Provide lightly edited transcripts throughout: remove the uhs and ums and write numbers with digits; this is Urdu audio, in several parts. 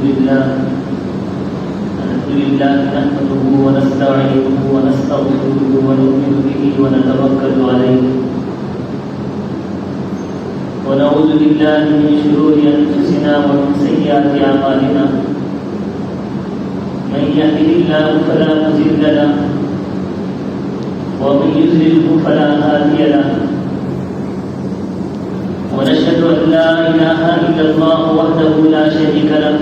لله نحمده ونستعينه ونستغفره ونؤمن به ونتوكل عليه ونعوذ بالله من شرور أنفسنا ومن سيئات أعمالنا من يهده الله فلا مضل له ومن يضلل فلا هادي له ونشهد أن لا إله إلا الله وحده لا شريك له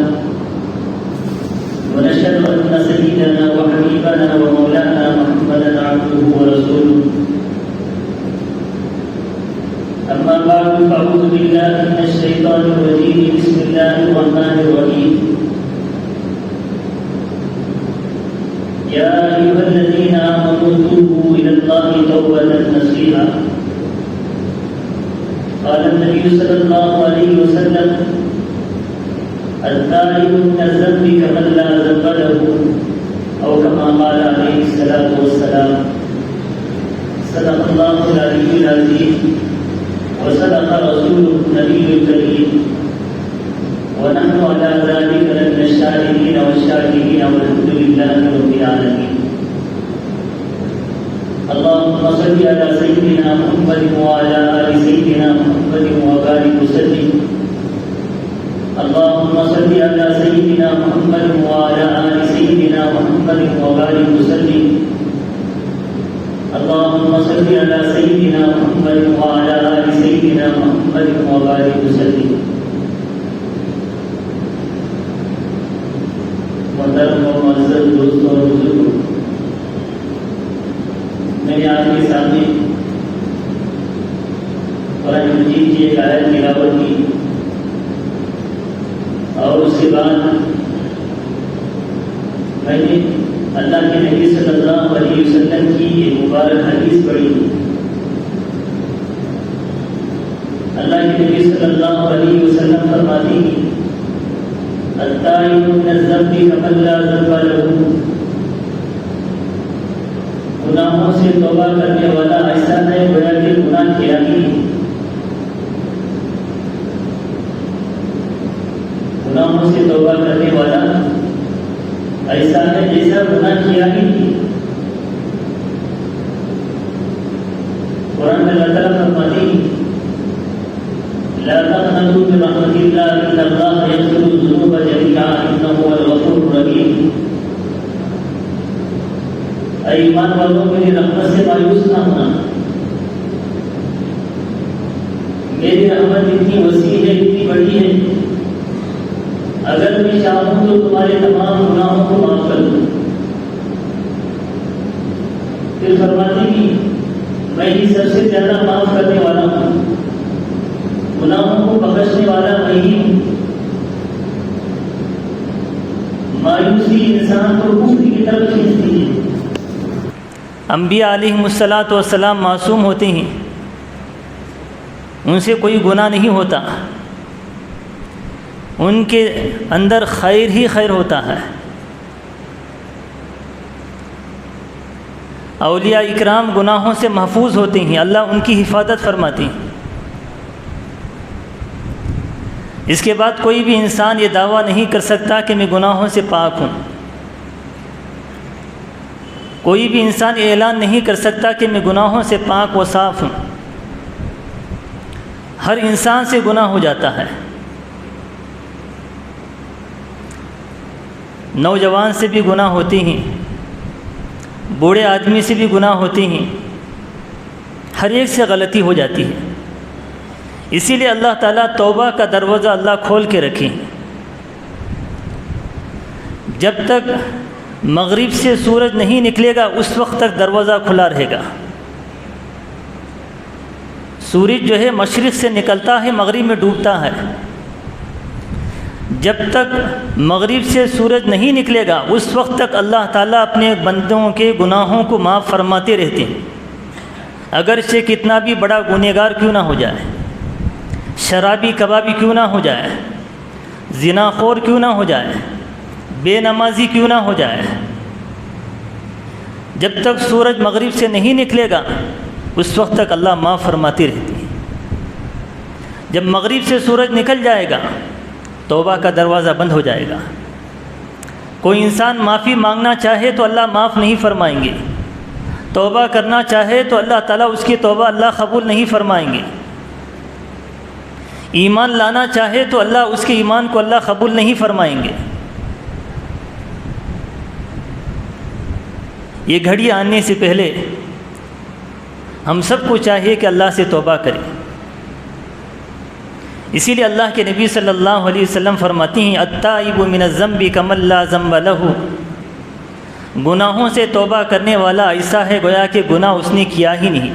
ونشهد أن سيدنا وحبيبنا ومولانا محمدا عبده ورسوله أما بعد فأعوذ بالله من الشيطان الرجيم بسم الله الرحمن الرحيم يا أيها الذين آمنوا توبوا إلى الله توبة نصوحا قال النبي صلى الله عليه وسلم التائب من الذنب كمن لا ذنب له أو كما قال عليه الصلاة والسلام صدق الله العلي العظيم وصدق رسوله النبي الكريم ونحن على ذلك من الشاهدين والشاكرين والحمد لله رب العالمين اللهم صل على سيدنا محمد وعلى آل سيدنا محمد وبارك وسلم اللهم صل على سيدنا محمد وعلى آل سيدنا محمد وبارك وسلم اللهم صل على سيدنا محمد وعلى آل سيدنا محمد وبارك وسلم محترم و معزز دوستوں اور بزرگوں، میں نے آپ کے سامنے قرآن مجید کی ایک آیت تلاوت کی اور اس کے بعد میں نے اللہ کے نبی صلی اللہ علیہ وسلم کی ایک مبارک حدیث پڑھی۔ اللہ کے نبی صلی اللہ علیہ وسلم فرماتے ہیں التائب من الذنب كمن لا ذنب له، گناہوں سے توبہ کرنے والا ایسا ہے گویا کہ گناہ کیا ہی نہیں، گناہوں سے توبہ کرنے والا ایسا ہے جیسا گناہ کیا ہی نہیں۔ قرآن میں اللہ تعالیٰ فرماتے ہیں لا تقنطوا من رحمة الله إن الله يغفر الذنوب جميعا إنه هو الغفور الرحيم۔ اے ایمان والوں، میری رحمت سے مایوس نہ ہونا، میری رحمت اتنی وسیع ہے، اتنی بڑی ہے، اگر میں چاہوں تو تمہارے تمام گناہوں کو معاف کر دوں۔ پھر فرماتے ہیں میں ہی سب سے زیادہ معاف کرنے والا ہوں، گناہوں کو بخشنے والا میں ہی ہوں۔ مایوسی انسان کو کفر کی طرف کھینچتی ہے۔ انبیاء علیہم الصلاۃ والسلام معصوم ہوتے ہیں، ان سے کوئی گناہ نہیں ہوتا، ان کے اندر خیر ہی خیر ہوتا ہے۔ اولیاء اکرام گناہوں سے محفوظ ہوتے ہیں، اللہ ان کی حفاظت فرماتے ہیں۔ اس کے بعد کوئی بھی انسان یہ دعویٰ نہیں کر سکتا کہ میں گناہوں سے پاک ہوں، کوئی بھی انسان یہ اعلان نہیں کر سکتا کہ میں گناہوں سے پاک و صاف ہوں۔ ہر انسان سے گناہ ہو جاتا ہے، نوجوان سے بھی گناہ ہوتے ہیں، بوڑھے آدمی سے بھی گناہ ہوتے ہیں، ہر ایک سے غلطی ہو جاتی ہے۔ اسی لیے اللہ تعالیٰ توبہ کا دروازہ اللہ کھول کے رکھے، جب تک مغرب سے سورج نہیں نکلے گا اس وقت تک دروازہ کھلا رہے گا۔ سورج جو ہے مشرق سے نکلتا ہے، مغرب میں ڈوبتا ہے، جب تک مغرب سے سورج نہیں نکلے گا اس وقت تک اللہ تعالیٰ اپنے بندوں کے گناہوں کو معاف فرماتے رہتے ہیں، اگرچہ کتنا بھی بڑا گنہگار کیوں نہ ہو جائے، شرابی کبابی کیوں نہ ہو جائے، زنا خور کیوں نہ ہو جائے، بے نمازی کیوں نہ ہو جائے، جب تک سورج مغرب سے نہیں نکلے گا اس وقت تک اللہ معاف فرماتی رہتی ہے۔ جب مغرب سے سورج نکل جائے گا توبہ کا دروازہ بند ہو جائے گا۔ کوئی انسان معافی مانگنا چاہے تو اللہ معاف نہیں فرمائیں گے، توبہ کرنا چاہے تو اللہ تعالیٰ اس کی توبہ اللہ قبول نہیں فرمائیں گے، ایمان لانا چاہے تو اللہ اس کے ایمان کو اللہ قبول نہیں فرمائیں گے۔ یہ گھڑی آنے سے پہلے ہم سب کو چاہیے کہ اللہ سے توبہ کریں۔ اسی لیے اللہ کے نبی صلی اللہ علیہ وسلم فرماتی ہیں التائب من الذنب کمن لا ذنب لہ، گناہوں سے توبہ کرنے والا ایسا ہے گویا کہ گناہ اس نے کیا ہی نہیں۔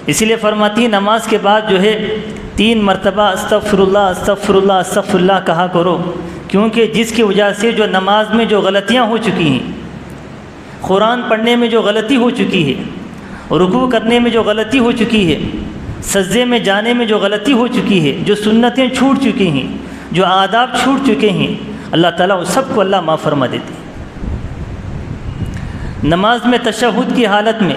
اسی لیے فرماتی ہیں نماز کے بعد جو ہے 3 مرتبہ استغفر اللہ استغفر اللہ استغفر اللہ کہا کرو، کیونکہ جس کی وجہ سے جو نماز میں جو غلطیاں ہو چکی ہیں، قرآن پڑھنے میں جو غلطی ہو چکی ہے، رکوع کرنے میں جو غلطی ہو چکی ہے، سجدے میں جانے میں جو غلطی ہو چکی ہے، جو سنتیں چھوٹ چکی ہیں، جو آداب چھوٹ چکے ہیں، اللہ تعالیٰ اس سب کو اللہ معاف فرما دیتے ہیں۔ نماز میں تشہد کی حالت میں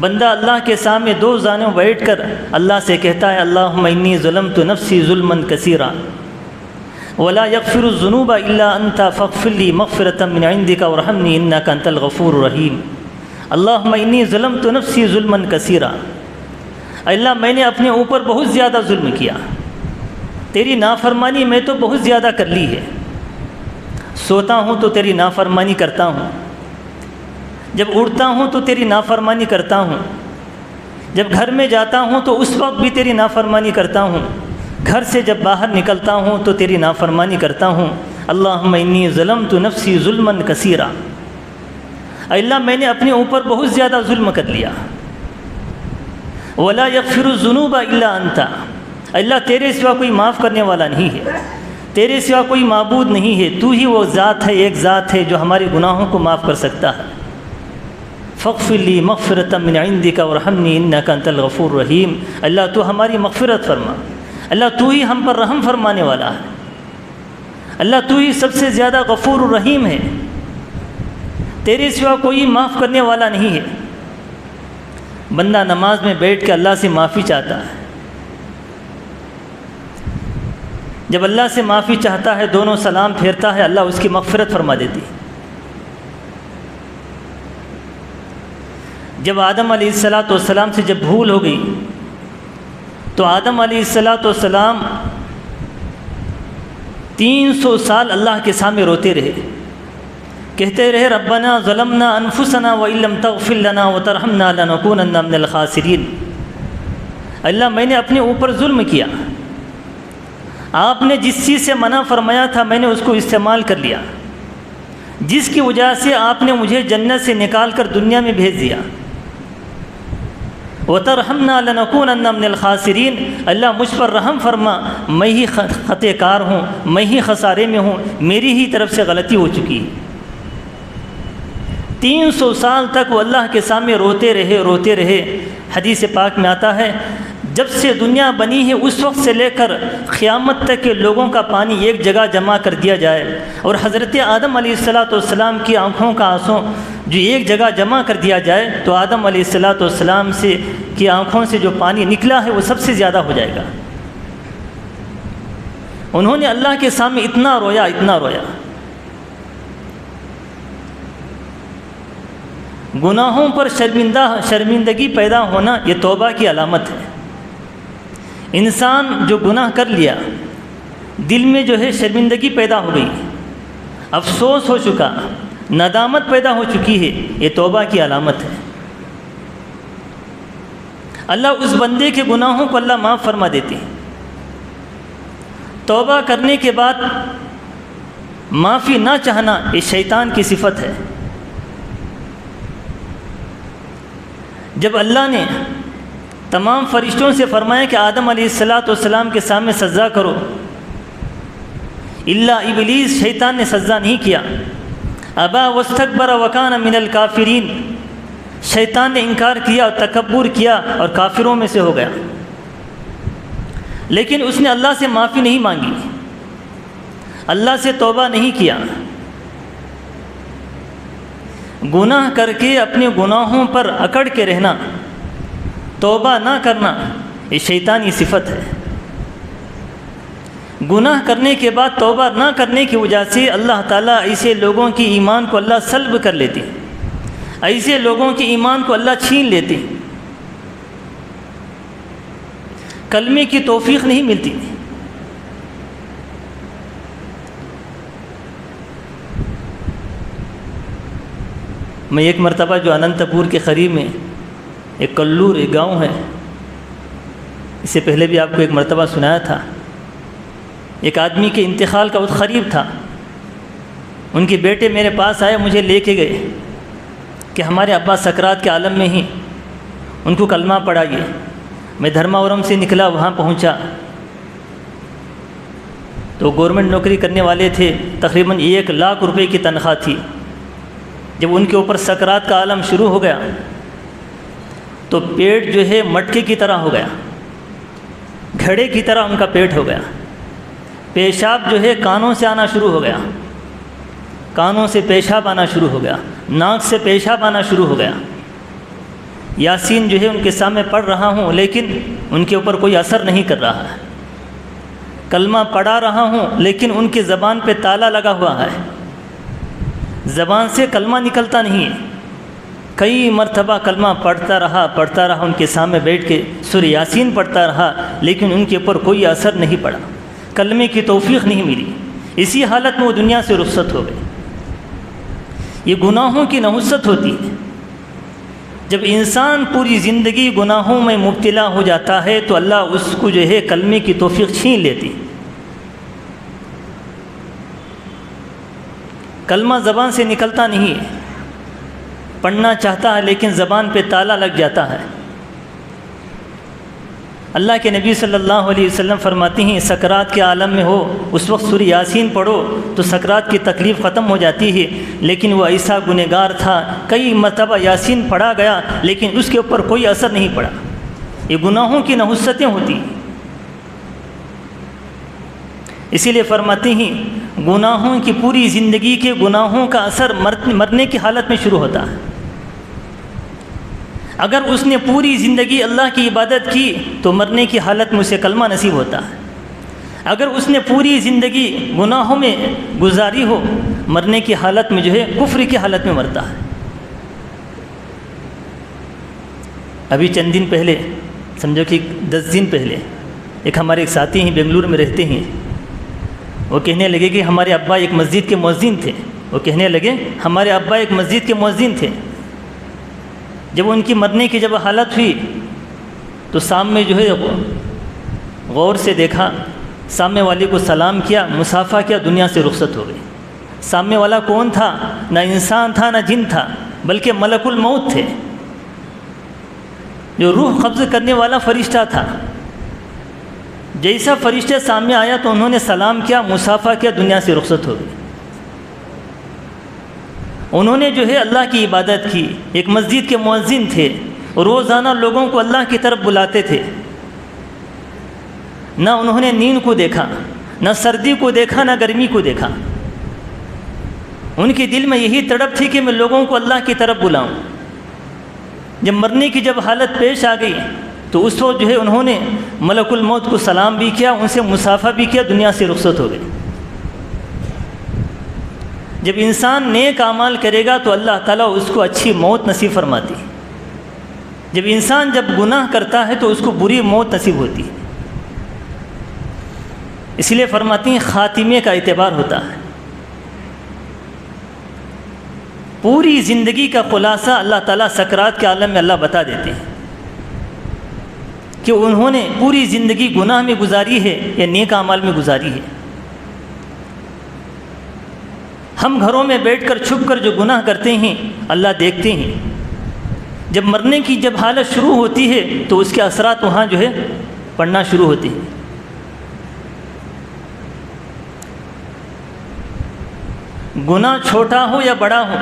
بندہ اللہ کے سامنے 2 جانب بیٹھ کر اللہ سے کہتا ہے اللہم انی ظلمت نفسی ظلما کثیرا ولا یغفر الذنوب الا انت فاغفر لی مغفرۃ من عندک وارحمنی انک انت الغفور الرحیم۔ اللہم انی ظلمت نفسی ظلما کثیرا، اللہ میں نے اپنے اوپر بہت زیادہ ظلم کیا، تیری نافرمانی میں تو بہت زیادہ کر لی ہے، سوتا ہوں تو تیری نافرمانی کرتا ہوں، جب اٹھتا ہوں تو تیری نافرمانی کرتا ہوں، جب گھر میں جاتا ہوں تو اس وقت بھی تیری نافرمانی کرتا ہوں، گھر سے جب باہر نکلتا ہوں تو تیری نافرمانی کرتا ہوں۔ اللہم انی ظلمت نفسی ظلما کثیرا، اللہ میں نے اپنے اوپر بہت زیادہ ظلم کر لیا۔ ولا یغفر الذنوب الا انت، اللہ تیرے سوا کوئی معاف کرنے والا نہیں ہے، تیرے سوا کوئی معبود نہیں ہے، تو ہی وہ ذات ہے، ایک ذات ہے جو ہمارے گناہوں کو معاف کر سکتا ہے۔ فاغفر لی مغفرۃ من عندک وارحمنی انک انت الغفور الرحیم، اللہ تو ہماری مغفرت فرما، اللہ تو ہی ہم پر رحم فرمانے والا ہے، اللہ تو ہی سب سے زیادہ غفور الرحیم ہے، تیرے سوا کوئی معاف کرنے والا نہیں ہے۔ بندہ نماز میں بیٹھ کے اللہ سے معافی چاہتا ہے، جب اللہ سے معافی چاہتا ہے دونوں سلام پھیرتا ہے، اللہ اس کی مغفرت فرما دیتی ہے۔ جب آدم علیہ السلام سے جب بھول ہو گئی تو آدم علیہ السلام 300 سال اللہ کے سامنے روتے رہے، کہتے رہے ربنا ظلمنا انفسنا وان لم تغفر لنا وترحمنا لنکونن من الخاسرین، اللہ میں نے اپنے اوپر ظلم کیا، آپ نے جس چیز سے منع فرمایا تھا میں نے اس کو استعمال کر لیا، جس کی وجہ سے آپ نے مجھے جنت سے نکال کر دنیا میں بھیج دیا، وترحمنا لنکونن من الخاسرین، اللہ مجھ پر رحم فرما، میں ہی خطا کار ہوں، میں ہی خسارے میں ہوں، میری ہی طرف سے غلطی ہو چکی ہے۔ 300 سال تک وہ اللہ کے سامنے روتے رہے۔ حدیث پاک میں آتا ہے جب سے دنیا بنی ہے اس وقت سے لے کر قیامت تک کے لوگوں کا پانی ایک جگہ جمع کر دیا جائے، اور حضرت آدم علیہ السلام کی آنکھوں کا آنسو جو ایک جگہ جمع کر دیا جائے تو آدم علیہ السلام سے کی آنکھوں سے جو پانی نکلا ہے وہ سب سے زیادہ ہو جائے گا۔ انہوں نے اللہ کے سامنے اتنا رویا۔ گناہوں پر شرمندگی پیدا ہونا یہ توبہ کی علامت ہے۔ انسان جو گناہ کر لیا، دل میں جو ہے شرمندگی پیدا ہو گئی، افسوس ہو چکا، ندامت پیدا ہو چکی ہے، یہ توبہ کی علامت ہے۔ اللہ اس بندے کے گناہوں کو اللہ معاف فرما دیتے ہیں۔ توبہ کرنے کے بعد معافی نہ چاہنا یہ شیطان کی صفت ہے۔ جب اللہ نے تمام فرشتوں سے فرمایا کہ آدم علیہ السلام کے سامنے سجدہ کرو، الا ابلیس، شیطان نے سجدہ نہیں کیا، ابا واستکبر وکان من الکافرین، شیطان نے انکار کیا اور تکبر کیا اور کافروں میں سے ہو گیا۔ لیکن اس نے اللہ سے معافی نہیں مانگی، اللہ سے توبہ نہیں کیا۔ گناہ کر کے اپنے گناہوں پر اکڑ کے رہنا، توبہ نہ کرنا، یہ شیطانی صفت ہے۔ گناہ کرنے کے بعد توبہ نہ کرنے کی وجہ سے اللہ تعالیٰ ایسے لوگوں کی ایمان کو اللہ سلب کر لیتے، ایسے لوگوں کے ایمان کو اللہ چھین لیتے، کلمے کی توفیق نہیں ملتی۔ میں ایک مرتبہ جو اننت پور کے قریب میں ایک کلور ایک گاؤں ہے، اس سے پہلے بھی آپ کو ایک مرتبہ سنایا تھا، ایک آدمی کے انتقال کا وقت قریب تھا، ان کے بیٹے میرے پاس آئے، مجھے لے کے گئے کہ ہمارے ابا سکرات کے عالم میں ہی، ان کو کلمہ پڑھائیے۔ میں دھرماورم سے نکلا، وہاں پہنچا تو گورنمنٹ نوکری کرنے والے تھے، تقریباً 1,00,000 روپے کی تنخواہ تھی۔ جب ان کے اوپر سکرات کا عالم شروع ہو گیا تو پیٹ جو ہے مٹکے کی طرح ہو گیا، گھڑے کی طرح ان کا پیٹ ہو گیا، پیشاب جو ہے کانوں سے آنا شروع ہو گیا، کانوں سے پیشاب آنا شروع ہو گیا، ناک سے پیشاب آنا شروع ہو گیا۔ یاسین جو ہے ان کے سامنے پڑھ رہا ہوں لیکن ان کے اوپر کوئی اثر نہیں کر رہا ہے، کلمہ پڑھا رہا ہوں لیکن ان کی زبان پہ تالا لگا ہوا ہے، زبان سے کلمہ نکلتا نہیں ہے۔ کئی مرتبہ کلمہ پڑھتا رہا ان کے سامنے بیٹھ کے سورہ یاسین پڑھتا رہا، لیکن ان کے اوپر کوئی اثر نہیں پڑا، کلمے کی توفیق نہیں ملی۔ اسی حالت میں وہ دنیا سے رخصت ہو گئے۔ یہ گناہوں کی نحوست ہوتی ہے۔ جب انسان پوری زندگی گناہوں میں مبتلا ہو جاتا ہے تو اللہ اس کو جو ہے کلمے کی توفیق چھین لیتی۔ کلمہ زبان سے نکلتا نہیں ہے، پڑھنا چاہتا ہے لیکن زبان پہ تالا لگ جاتا ہے۔ اللہ کے نبی صلی اللہ علیہ وسلم فرماتے ہیں سکرات کے عالم میں ہو اس وقت سورہ یاسین پڑھو تو سکرات کی تکلیف ختم ہو جاتی ہے، لیکن وہ ایسا گنہگار تھا، کئی مرتبہ یاسین پڑھا گیا لیکن اس کے اوپر کوئی اثر نہیں پڑا۔ یہ گناہوں کی نحوستیں ہوتی ہیں۔ اسی لیے فرماتے ہیں گناہوں کی پوری زندگی کے گناہوں کا اثر مرنے کی حالت میں شروع ہوتا ہے۔ اگر اس نے پوری زندگی اللہ کی عبادت کی تو مرنے کی حالت میں اسے کلمہ نصیب ہوتا ہے۔ اگر اس نے پوری زندگی گناہوں میں گزاری ہو، مرنے کی حالت میں جو ہے کفر کی حالت میں مرتا ہے۔ ابھی چند دن پہلے، سمجھو کہ 10 دن پہلے، ایک ہمارے ایک ساتھی ہیں بنگلور میں رہتے ہیں، وہ کہنے لگے کہ ہمارے ابا ایک مسجد کے مؤذن تھے۔ وہ کہنے لگے ہمارے ابا ایک مسجد کے مؤذن تھے۔ جب ان کی مرنے کی جب حالت ہوئی تو سامنے جو ہے غور سے دیکھا، سامنے والے کو سلام کیا، مصافحہ کیا، دنیا سے رخصت ہو گئی۔ سامنے والا کون تھا؟ نہ انسان تھا نہ جن تھا، بلکہ ملک الموت تھے، جو روح قبض کرنے والا فرشتہ تھا۔ جیسا فرشتہ سامنے آیا تو انہوں نے سلام کیا، مصافحہ کیا، دنیا سے رخصت ہو گئی۔ انہوں نے جو ہے اللہ کی عبادت کی، ایک مسجد کے مؤذن تھے، روزانہ لوگوں کو اللہ کی طرف بلاتے تھے۔ نہ انہوں نے نیند کو دیکھا، نہ سردی کو دیکھا، نہ گرمی کو دیکھا۔ ان کے دل میں یہی تڑپ تھی کہ میں لوگوں کو اللہ کی طرف بلاؤں۔ جب مرنے کی جب حالت پیش آ گئی تو اس وقت جو ہے انہوں نے ملک الموت کو سلام بھی کیا، ان سے مصافحہ بھی کیا، دنیا سے رخصت ہو گئی۔ جب انسان نیک اعمال کرے گا تو اللہ تعالیٰ اس کو اچھی موت نصیب فرماتی ہے۔ جب انسان جب گناہ کرتا ہے تو اس کو بری موت نصیب ہوتی ہے۔ اس لیے فرماتی ہیں خاتمے کا اعتبار ہوتا ہے۔ پوری زندگی کا خلاصہ اللہ تعالیٰ سکرات کے عالم میں اللہ بتا دیتے ہیں کہ انہوں نے پوری زندگی گناہ میں گزاری ہے یا نیک اعمال میں گزاری ہے۔ ہم گھروں میں بیٹھ کر چھپ کر جو گناہ کرتے ہیں اللہ دیکھتے ہیں۔ جب مرنے کی جب حالت شروع ہوتی ہے تو اس کے اثرات وہاں جو ہے پڑنا شروع ہوتے ہیں۔ گناہ چھوٹا ہو یا بڑا ہو،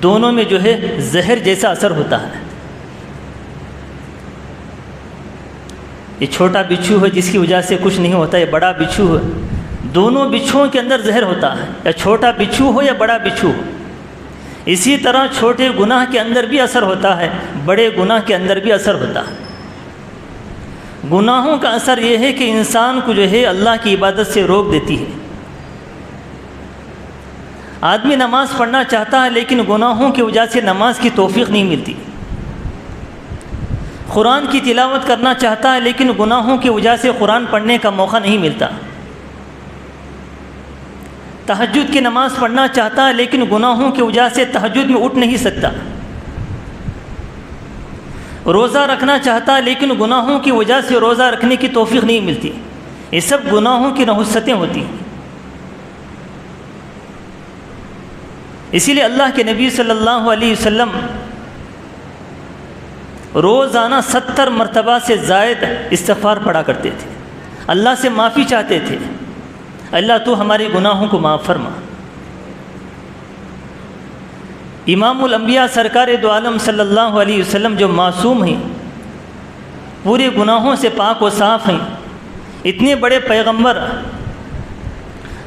دونوں میں جو ہے زہر جیسا اثر ہوتا ہے۔ یہ چھوٹا بچھو ہے جس کی وجہ سے کچھ نہیں ہوتا، یہ بڑا بچھو ہے، دونوں بچھوؤں کے اندر زہر ہوتا ہے، یا چھوٹا بچھو ہو یا بڑا بچھو ہو۔ اسی طرح چھوٹے گناہ کے اندر بھی اثر ہوتا ہے، بڑے گناہ کے اندر بھی اثر ہوتا ہے۔ گناہوں کا اثر یہ ہے کہ انسان کو جو ہے اللہ کی عبادت سے روک دیتی ہے۔ آدمی نماز پڑھنا چاہتا ہے لیکن گناہوں کی وجہ سے نماز کی توفیق نہیں ملتی۔ قرآن کی تلاوت کرنا چاہتا ہے لیکن گناہوں کی وجہ سے قرآن پڑھنے کا موقع نہیں ملتا۔ تہجد کی نماز پڑھنا چاہتا ہے لیکن گناہوں کی وجہ سے تہجد میں اٹھ نہیں سکتا۔ روزہ رکھنا چاہتا ہے لیکن گناہوں کی وجہ سے روزہ رکھنے کی توفیق نہیں ملتی۔ یہ سب گناہوں کی نحوستیں ہوتی ہیں۔ اسی لیے اللہ کے نبی صلی اللہ علیہ وسلم روزانہ 70 مرتبہ سے زائد استغفار پڑھا کرتے تھے، اللہ سے معافی چاہتے تھے، اللہ تو ہمارے گناہوں کو معاف فرما۔ امام الانبیاء سرکار دو عالم صلی اللہ علیہ وسلم جو معصوم ہیں، پورے گناہوں سے پاک و صاف ہیں، اتنے بڑے پیغمبر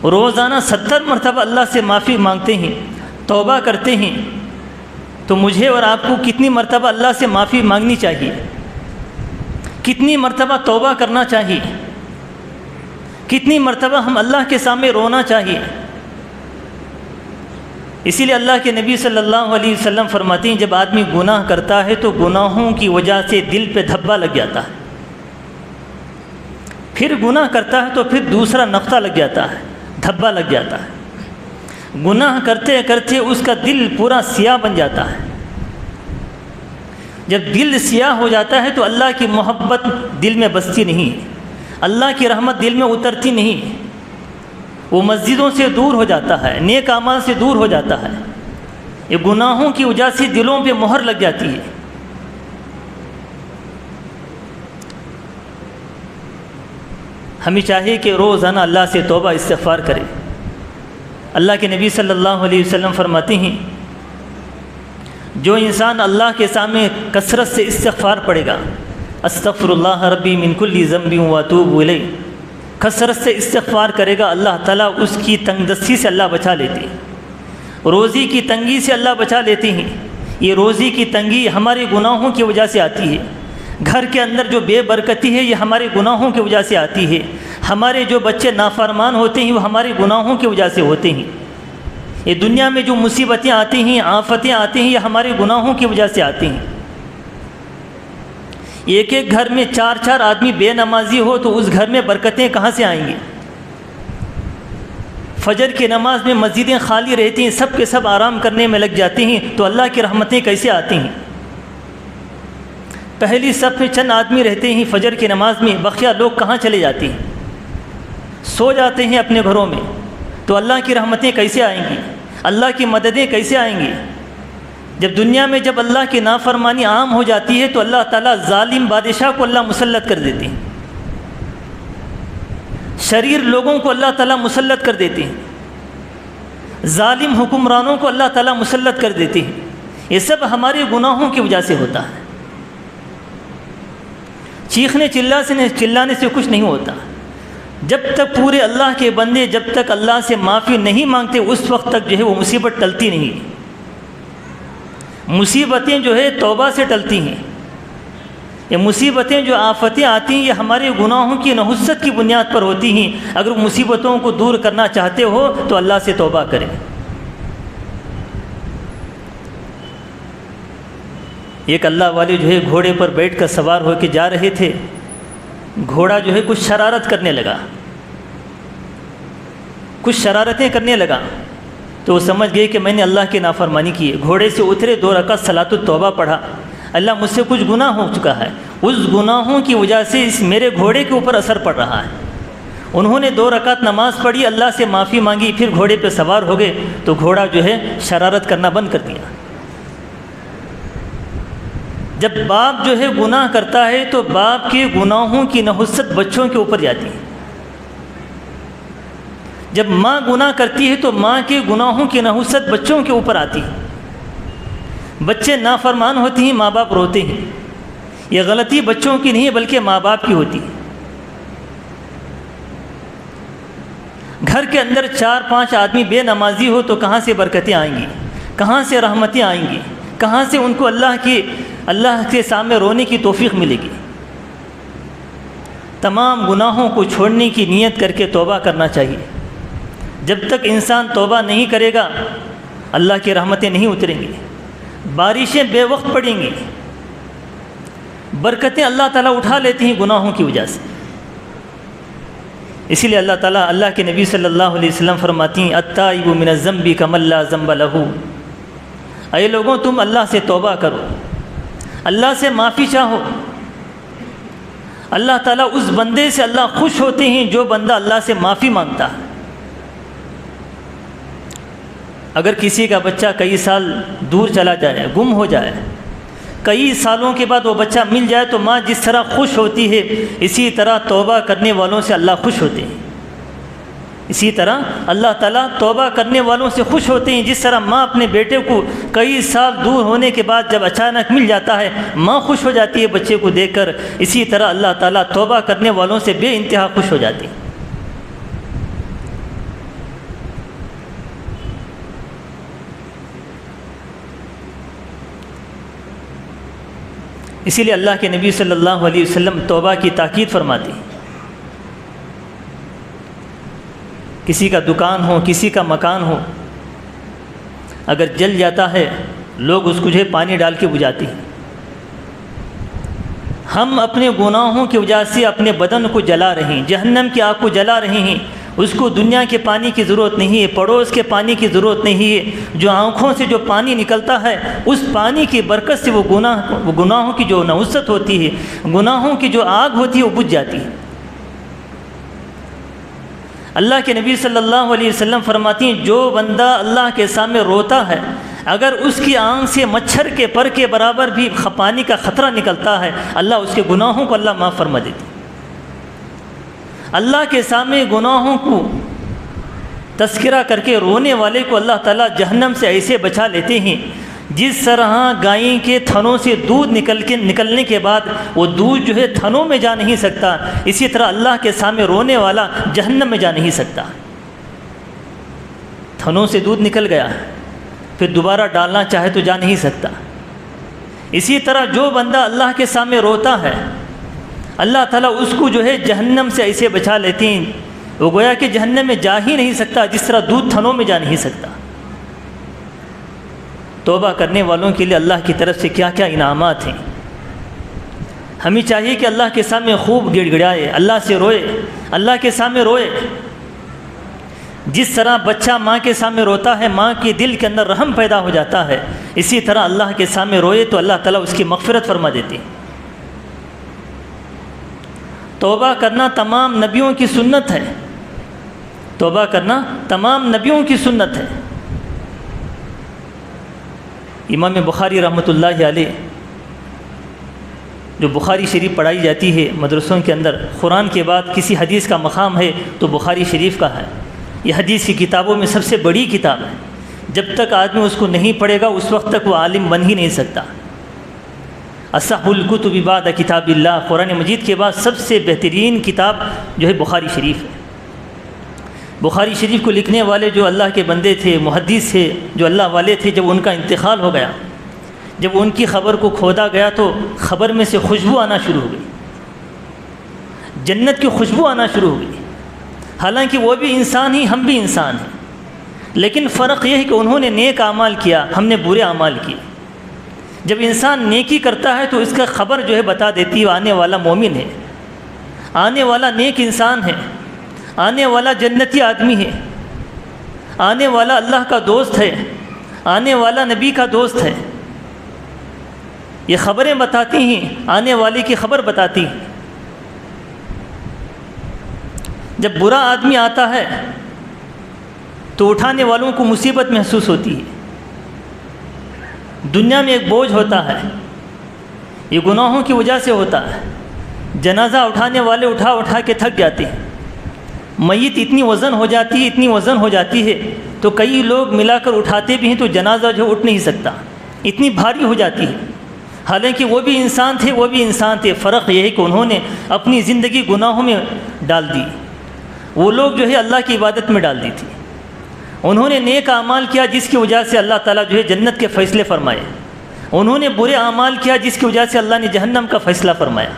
روزانہ 70 مرتبہ اللہ سے معافی مانگتے ہیں، توبہ کرتے ہیں، تو مجھے اور آپ کو کتنی مرتبہ اللہ سے معافی مانگنی چاہیے، کتنی مرتبہ توبہ کرنا چاہیے، کتنی مرتبہ ہم اللہ کے سامنے رونا چاہیے۔ اسی لیے اللہ کے نبی صلی اللہ علیہ وسلم فرماتے ہیں جب آدمی گناہ کرتا ہے تو گناہوں کی وجہ سے دل پہ دھبا لگ جاتا ہے، پھر گناہ کرتا ہے تو پھر دوسرا نقطہ لگ جاتا ہے، دھبا لگ جاتا ہے۔ گناہ کرتے کرتے اس کا دل پورا سیاہ بن جاتا ہے۔ جب دل سیاہ ہو جاتا ہے تو اللہ کی محبت دل میں بستی نہیں، اللہ کی رحمت دل میں اترتی نہیں، وہ مسجدوں سے دور ہو جاتا ہے، نیک اعمال سے دور ہو جاتا ہے۔ یہ گناہوں کی وجہ سے دلوں پہ مہر لگ جاتی ہے۔ ہمیں چاہیے کہ روزانہ اللہ سے توبہ استغفار کرے۔ اللہ کے نبی صلی اللہ علیہ وسلم فرماتے ہیں جو انسان اللہ کے سامنے کثرت سے استغفار پڑھے گا، استغفر اللہ ربی من کل ذنب واتوب الیہ، کثرت سے استغفار کرے گا، اللہ تعالیٰ اس کی تنگ دستی سے اللہ بچا لیتے ہیں، روزی کی تنگی سے اللہ بچا لیتے ہیں۔ یہ روزی کی تنگی ہمارے گناہوں کی وجہ سے آتی ہے، گھر کے اندر جو بے برکتی ہے یہ ہمارے گناہوں کی وجہ سے آتی ہے، ہمارے جو بچے نافرمان ہوتے ہیں وہ ہمارے گناہوں کی وجہ سے ہوتے ہیں، یہ دنیا میں جو مصیبتیں آتی ہیں، آفتیں آتی ہیں، یہ ہمارے گناہوں کی وجہ سے آتی ہیں۔ ایک ایک گھر میں 4 آدمی بے نمازی ہو تو اس گھر میں برکتیں کہاں سے آئیں گی؟ فجر کی نماز میں مسجدیں خالی رہتی ہیں، سب کے سب آرام کرنے میں لگ جاتے ہیں، تو اللہ کی رحمتیں کیسے آتی ہیں؟ پہلی صف میں چند آدمی رہتے ہیں فجر کی نماز میں، بقیہ لوگ کہاں چلے جاتے ہیں؟ سو جاتے ہیں اپنے گھروں میں، تو اللہ کی رحمتیں کیسے آئیں گی؟ اللہ کی مددیں کیسے آئیں گی؟ جب دنیا میں جب اللہ کی نافرمانی عام ہو جاتی ہے تو اللہ تعالیٰ ظالم بادشاہ کو اللہ مسلط کر دیتے ہیں، شریر لوگوں کو اللہ تعالیٰ مسلط کر دیتے ہیں، ظالم حکمرانوں کو اللہ تعالیٰ مسلط کر دیتے ہیں۔ یہ سب ہمارے گناہوں کی وجہ سے ہوتا ہے۔ چیخنے چلانے سے کچھ نہیں ہوتا۔ جب تک پورے اللہ کے بندے جب تک اللہ سے معافی نہیں مانگتے اس وقت تک جو ہے وہ مصیبت ٹلتی نہیں۔ مصیبتیں جو ہے توبہ سے ٹلتی ہیں۔ یہ مصیبتیں جو آفتیں آتی ہیں یہ ہمارے گناہوں کی نحوست کی بنیاد پر ہوتی ہیں۔ اگر مصیبتوں کو دور کرنا چاہتے ہو تو اللہ سے توبہ کریں۔ ایک اللہ والے جو ہے گھوڑے پر بیٹھ کر سوار ہو کے جا رہے تھے، گھوڑا جو ہے کچھ شرارت کرنے لگا، کچھ شرارتیں کرنے لگا، تو وہ سمجھ گئے کہ میں نے اللہ کی نافرمانی کی ہے۔ گھوڑے سے اترے، 2 رکعت صلاۃ التوبہ پڑھا، اللہ مجھ سے کچھ گناہ ہو چکا ہے، اس گناہوں کی وجہ سے اس میرے گھوڑے کے اوپر اثر پڑ رہا ہے۔ انہوں نے 2 رکعت نماز پڑھی، اللہ سے معافی مانگی، پھر گھوڑے پہ سوار ہو گئے تو گھوڑا جو ہے شرارت کرنا بند کر دیا۔ جب باپ جو ہے گناہ کرتا ہے تو باپ کے گناہوں کی نحوست بچوں کے اوپر جاتی ہے۔ جب ماں گناہ کرتی ہے تو ماں کے گناہوں کی نحوست بچوں کے اوپر آتی ہے۔ بچے نافرمان ہوتے ہیں، ماں باپ روتے ہیں۔ یہ غلطی بچوں کی نہیں بلکہ ماں باپ کی ہوتی ہے۔ گھر کے اندر 4-5 آدمی بے نمازی ہو تو کہاں سے برکتیں آئیں گی؟ کہاں سے رحمتیں آئیں گی؟ کہاں سے ان کو اللہ کے سامنے رونے کی توفیق ملے گی؟ تمام گناہوں کو چھوڑنے کی نیت کر کے توبہ کرنا چاہیے۔ جب تک انسان توبہ نہیں کرے گا اللہ کی رحمتیں نہیں اتریں گی، بارشیں بے وقت پڑیں گی، برکتیں اللہ تعالیٰ اٹھا لیتی ہیں گناہوں کی وجہ سے۔ اسی لیے اللہ تعالیٰ، اللہ کے نبی صلی اللہ علیہ وسلم فرماتی ہیں التائب من الذنب کمن لا ذنب لہ، اے لوگوں تم اللہ سے توبہ کرو، اللہ سے معافی چاہو۔ اللہ تعالیٰ اس بندے سے اللہ خوش ہوتے ہیں جو بندہ اللہ سے معافی مانگتا ہے۔ اگر کسی کا بچہ کئی سال دور چلا جائے، گم ہو جائے، کئی سالوں کے بعد وہ بچہ مل جائے تو ماں جس طرح خوش ہوتی ہے، اسی طرح توبہ کرنے والوں سے اللہ خوش ہوتے ہیں۔ اسی طرح اللہ تعالیٰ توبہ کرنے والوں سے خوش ہوتے ہیں۔ جس طرح ماں اپنے بیٹے کو کئی سال دور ہونے کے بعد جب اچانک مل جاتا ہے، ماں خوش ہو جاتی ہے بچے کو دیکھ کر، اسی طرح اللہ تعالیٰ توبہ کرنے والوں سے بے انتہا خوش ہو جاتی ہے۔ اسی لیے اللہ کے نبی صلی اللہ علیہ وسلم توبہ کی تاکید فرماتے ہیں۔ کسی کا دکان ہو، کسی کا مکان ہو، اگر جل جاتا ہے لوگ اس کو جو ہے پانی ڈال کے بجھاتے ہیں۔ ہم اپنے گناہوں کی وجہ سے اپنے بدن کو جلا رہے ہیں، جہنم کی آگ کو جلا رہے ہیں۔ اس کو دنیا کے پانی کی ضرورت نہیں ہے، پڑوس کے پانی کی ضرورت نہیں ہے۔ جو آنکھوں سے جو پانی نکلتا ہے اس پانی کی برکت سے وہ گناہوں کی جو نحوست ہوتی ہے، گناہوں کی جو آگ ہوتی ہے وہ بجھ جاتی ہے۔ اللہ کے نبی صلی اللہ علیہ وسلم فرماتی ہیں جو بندہ اللہ کے سامنے روتا ہے، اگر اس کی آنکھ سے مچھر کے پر کے برابر بھی پانی کا خطرہ نکلتا ہے، اللہ اس کے گناہوں کو اللہ معاف فرما دیتی ہے۔ اللہ کے سامنے گناہوں کو تذکرہ کر کے رونے والے کو اللہ تعالیٰ جہنم سے ایسے بچا لیتے ہیں جس طرح گائیں کے تھنوں سے دودھ نکلنے کے بعد وہ دودھ جو ہے تھنوں میں جا نہیں سکتا، اسی طرح اللہ کے سامنے رونے والا جہنم میں جا نہیں سکتا۔ تھنوں سے دودھ نکل گیا پھر دوبارہ ڈالنا چاہے تو جا نہیں سکتا۔ اسی طرح جو بندہ اللہ کے سامنے روتا ہے اللہ تعالیٰ اس کو جو ہے جہنم سے ایسے بچا لیتے ہیں، وہ گویا کہ جہنم میں جا ہی نہیں سکتا جس طرح دودھ تھنوں میں جا نہیں سکتا۔ توبہ کرنے والوں کے لیے اللہ کی طرف سے کیا کیا انعامات ہیں۔ ہمیں چاہیے کہ اللہ کے سامنے خوب گڑ گڑائے، اللہ سے روئے، اللہ کے سامنے روئے۔ جس طرح بچہ ماں کے سامنے روتا ہے، ماں کے دل کے اندر رحم پیدا ہو جاتا ہے، اسی طرح اللہ کے سامنے روئے تو اللہ تعالیٰ اس کی مغفرت فرما دیتے ہیں۔ توبہ کرنا تمام نبیوں کی سنت ہے، توبہ کرنا تمام نبیوں کی سنت ہے۔ امام بخاری رحمۃ اللہ علیہ، جو بخاری شریف پڑھائی جاتی ہے مدرسوں کے اندر، قرآن کے بعد کسی حدیث کا مقام ہے تو بخاری شریف کا ہے۔ یہ حدیث کی کتابوں میں سب سے بڑی کتاب ہے۔ جب تک آدمی اس کو نہیں پڑھے گا اس وقت تک وہ عالم بن ہی نہیں سکتا۔ اصح الکتب بعد کتاب اللہ، قرآن مجید کے بعد سب سے بہترین کتاب جو ہے بخاری شریف ہے۔ بخاری شریف کو لکھنے والے جو اللہ کے بندے تھے، محدث تھے، جو اللہ والے تھے، جب ان کا انتقال ہو گیا، جب ان کی خبر کو کھودا گیا تو خبر میں سے خوشبو آنا شروع ہو گئی، جنت کی خوشبو آنا شروع ہو گئی۔ حالانکہ وہ بھی انسان ہی، ہم بھی انسان ہیں، لیکن فرق یہ ہے کہ انہوں نے نیک اعمال کیا، ہم نے برے اعمال کیے۔ جب انسان نیکی کرتا ہے تو اس کا خبر جو ہے بتا دیتی ہے آنے والا مومن ہے، آنے والا نیک انسان ہے، آنے والا جنتی آدمی ہے، آنے والا اللہ کا دوست ہے، آنے والا نبی کا دوست ہے۔ یہ خبریں بتاتی ہیں، آنے والے کی خبر بتاتی ہیں۔ جب برا آدمی آتا ہے تو اٹھانے والوں کو مصیبت محسوس ہوتی ہے، دنیا میں ایک بوجھ ہوتا ہے، یہ گناہوں کی وجہ سے ہوتا ہے۔ جنازہ اٹھانے والے اٹھا اٹھا کے تھک جاتے ہیں، میت اتنی وزن ہو جاتی ہے، اتنی وزن ہو جاتی ہے تو کئی لوگ ملا کر اٹھاتے بھی ہیں تو جنازہ جو اٹھ نہیں سکتا، اتنی بھاری ہو جاتی ہے۔ حالانکہ وہ بھی انسان تھے، وہ بھی انسان تھے، فرق یہ ہے کہ انہوں نے اپنی زندگی گناہوں میں ڈال دی، وہ لوگ جو ہے اللہ کی عبادت میں ڈال دی تھی۔ انہوں نے نیک اعمال کیا جس کی وجہ سے اللہ تعالیٰ جو ہے جنت کے فیصلے فرمائے، انہوں نے برے اعمال کیا جس کی وجہ سے اللہ نے جہنم کا فیصلہ فرمایا۔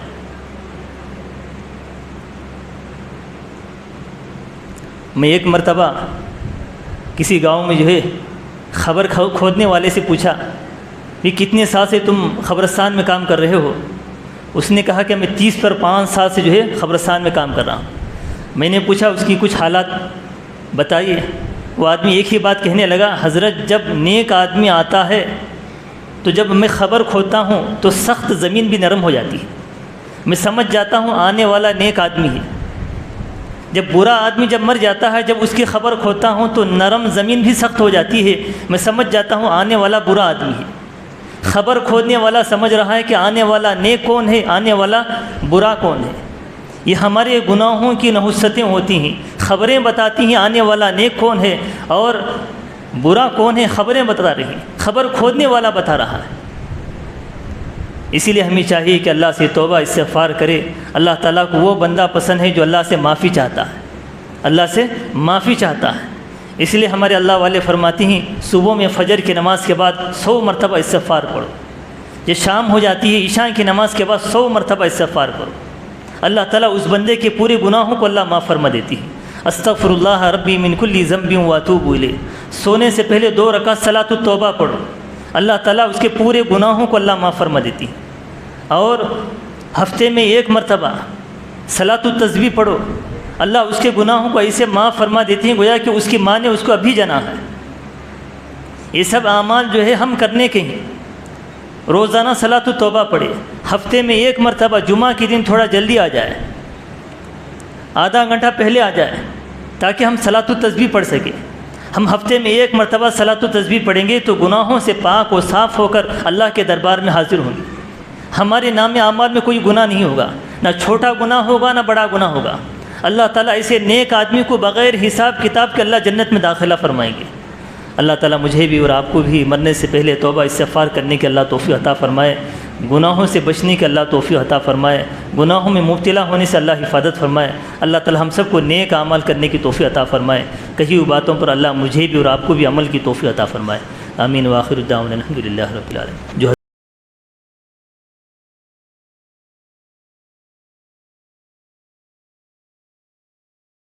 میں ایک مرتبہ کسی گاؤں میں جو ہے خبر کھودنے والے سے پوچھا کہ کتنے سال سے تم قبرستان میں کام کر رہے ہو؟ اس نے کہا کہ میں 30 سال سے جو ہے قبرستان میں کام کر رہا ہوں۔ میں نے پوچھا اس کی کچھ حالات بتائیے۔ وہ آدمی ایک ہی بات کہنے لگا، حضرت جب نیک آدمی آتا ہے تو جب میں خبر کھودتا ہوں تو سخت زمین بھی نرم ہو جاتی ہے، میں سمجھ جاتا ہوں آنے والا نیک آدمی ہے۔ جب برا آدمی جب مر جاتا ہے، جب اس کی خبر کھودتا ہوں تو نرم زمین بھی سخت ہو جاتی ہے، میں سمجھ جاتا ہوں آنے والا برا آدمی ہے۔ خبر کھودنے والا سمجھ رہا ہے کہ آنے والا نیک کون ہے، آنے والا برا کون ہے۔ یہ ہمارے گناہوں کی نحوستیں ہوتی ہیں، خبریں بتاتی ہیں آنے والا نیک کون ہے اور برا کون ہے، خبریں بتا رہی ہیں، خبر کھودنے والا بتا رہا ہے۔ اسی لیے ہمیں چاہیے کہ اللہ سے توبہ استغفار کرے۔ اللہ تعالیٰ کو وہ بندہ پسند ہے جو اللہ سے معافی چاہتا ہے، اللہ سے معافی چاہتا ہے۔ اس لیے ہمارے اللہ والے فرماتے ہیں صبح میں فجر کی نماز کے بعد 100 مرتبہ استغفار پڑھو، یہ شام ہو جاتی ہے عشاء کی نماز کے بعد 100 مرتبہ استغفار کرو، اللہ تعالیٰ اس بندے کے پورے گناہوں کو اللہ معاف فرما دیتی ہے۔ استغفر اللہ ربی من کل ذنب واتوب الیہ، سونے سے پہلے 2 رکعت صلاۃ التوبہ پڑھو، اللہ تعالیٰ اس کے پورے گناہوں کو اللہ معاف فرما دیتی ہے۔ اور ہفتے میں 1 مرتبہ صلاۃ التسبیح پڑھو، اللہ اس کے گناہوں کو ایسے معاف فرما دیتی ہیں گویا کہ اس کی ماں نے اس کو ابھی جنا ہے۔ یہ سب اعمال جو ہے ہم کرنے کے ہیں۔ روزانہ صلاۃ التوبہ پڑھے، ہفتے میں 1 مرتبہ، جمعہ کے دن تھوڑا جلدی آ جائے، آدھا گھنٹہ پہلے آ جائے تاکہ ہم صلاۃ التسبیح پڑھ سکیں۔ ہم ہفتے میں 1 مرتبہ صلاۃ التسبیح پڑھیں گے تو گناہوں سے پاک و صاف ہو کر اللہ کے دربار میں حاضر ہوں گے۔ ہمارے نام اعمال میں کوئی گناہ نہیں ہوگا، نہ چھوٹا گناہ ہوگا نہ بڑا گناہ ہوگا۔ اللہ تعالیٰ ایسے نیک آدمی کو بغیر حساب کتاب کے اللہ جنت میں داخلہ فرمائیں گے۔ اللہ تعالیٰ مجھے بھی اور آپ کو بھی مرنے سے پہلے توبہ استغفار کرنے کے اللہ توفیق عطا فرمائے، گناہوں سے بچنے کے اللہ توفیق عطا فرمائے، گناہوں میں مبتلا ہونے سے اللہ حفاظت فرمائے۔ اللہ تعالیٰ ہم سب کو نیک اعمال کرنے کی توفیق عطا فرمائے، کہی ہوئی باتوں پر اللہ مجھے بھی اور آپ کو بھی عمل کی توفیق عطا فرمائے۔ آمین۔ وآخر دعوانا الحمد للہ رب العالمین۔